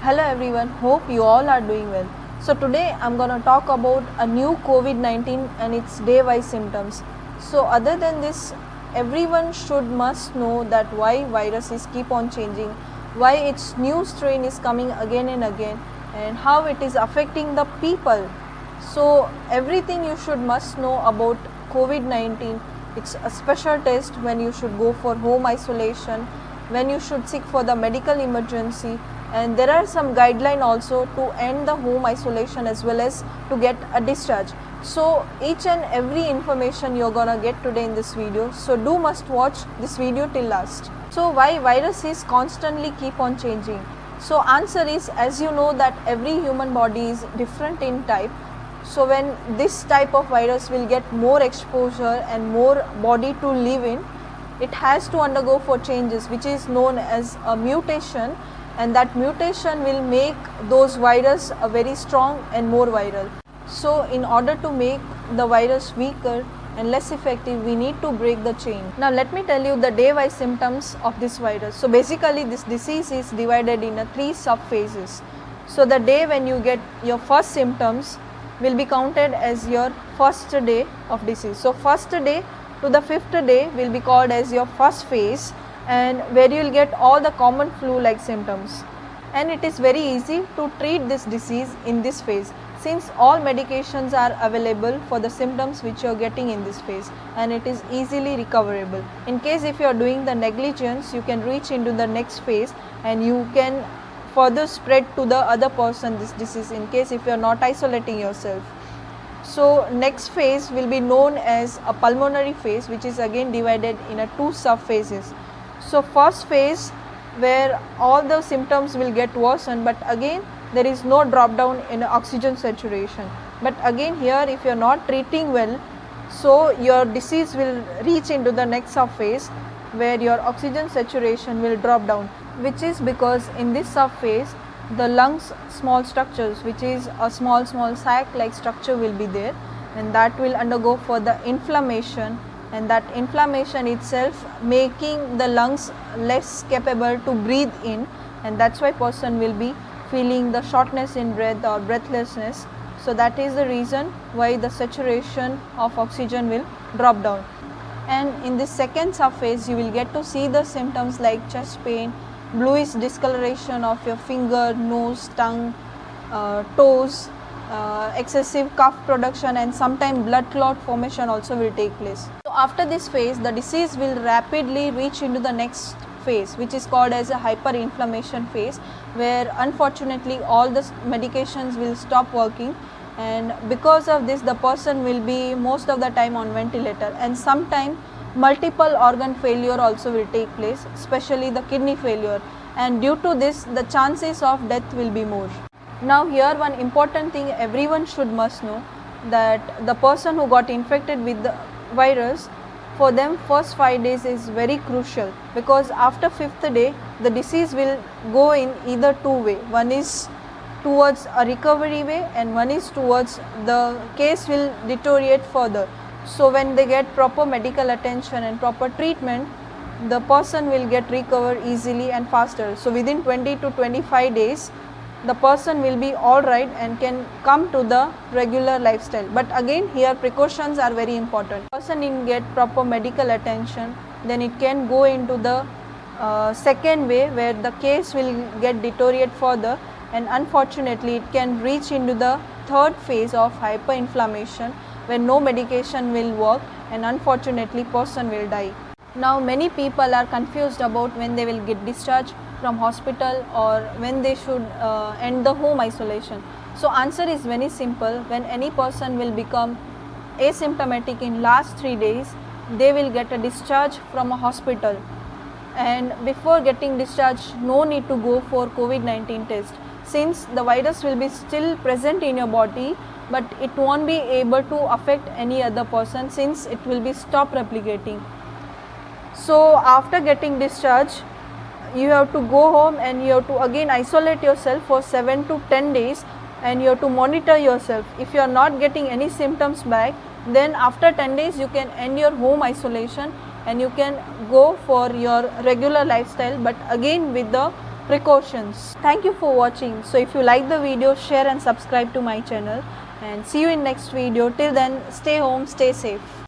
Hello everyone, hope you all are doing well. So today I'm going to talk about a new COVID-19 and its day-wise symptoms. So other than this, everyone must know that why viruses keep on changing, why its new strain is coming again and again, and how it is affecting the people. So everything you must know about COVID-19. It's a special test when you should go for home isolation, when you should seek for the medical emergency, and there are some guidelines also to end the home isolation as well as to get a discharge. So each and every information you're gonna get today in this video, so do must watch this video till last. So why viruses constantly keep on changing? So answer is, as you know that every human body is different in type. So when this type of virus will get more exposure and more body to live in, it has to undergo for changes which is known as a mutation, and that mutation will make those virus a very strong and more viral. So in order to make the virus weaker and less effective, we need to break the chain. Now let me tell you the day-wise symptoms of this virus. So basically this disease is divided in 3 sub-phases. So the day when you get your first symptoms will be counted as your first day of disease. So first day to the 5th day will be called as your first phase, and where you will get all the common flu like symptoms. And it is very easy to treat this disease in this phase, since all medications are available for the symptoms which you are getting in this phase, and it is easily recoverable. In case if you are doing the negligence, you can reach into the next phase and you can further spread to the other person this disease in case if you are not isolating yourself. So next phase will be known as a pulmonary phase, which is again divided in 2 sub phases. So first phase where all the symptoms will get worsened, but again there is no drop down in oxygen saturation. But again here if you are not treating well, so your disease will reach into the next sub phase where your oxygen saturation will drop down, which is because in this sub phase the lungs small structures, which is a small sac like structure will be there, and that will undergo for the inflammation, and that inflammation itself making the lungs less capable to breathe in, and that's why person will be feeling the shortness in breath or breathlessness. So that is the reason why the saturation of oxygen will drop down. And in this second sub phase you will get to see the symptoms like chest pain, bluish discoloration of your finger, nose, tongue, toes, excessive cough production, and sometimes blood clot formation also will take place. So after this phase the disease will rapidly reach into the next phase, which is called as a hyperinflammation phase, where unfortunately all the medications will stop working, and because of this the person will be most of the time on ventilator, and sometimes multiple organ failure also will take place, especially the kidney failure, and due to this the chances of death will be more. Now here one important thing everyone must know, that the person who got infected with the virus, for them first 5 days is very crucial, because after 5th day the disease will go in either 2 way. One is towards a recovery way and one is towards the case will deteriorate further. So when they get proper medical attention and proper treatment, the person will get recovered easily and faster. So within 20 to 25 days the person will be alright and can come to the regular lifestyle. But again here precautions are very important. Person didn't get proper medical attention, then it can go into the second way where the case will get deteriorate further, and unfortunately it can reach into the third phase of hyperinflammation, where no medication will work and unfortunately person will die. Now many people are confused about when they will get discharged from hospital or when they should end the home isolation. So answer is very simple. When any person will become asymptomatic in last 3 days, they will get a discharge from a hospital, and before getting discharged no need to go for COVID-19 test, since the virus will be still present in your body but it won't be able to affect any other person since it will be stop replicating. So after getting discharged you have to go home and you have to again isolate yourself for 7 to 10 days, and you have to monitor yourself. If you are not getting any symptoms back, then after 10 days you can end your home isolation and you can go for your regular lifestyle, but again with the precautions. Thank you for watching. So if you like the video, share and subscribe to my channel, and see you in next video. Till then, stay home, stay safe.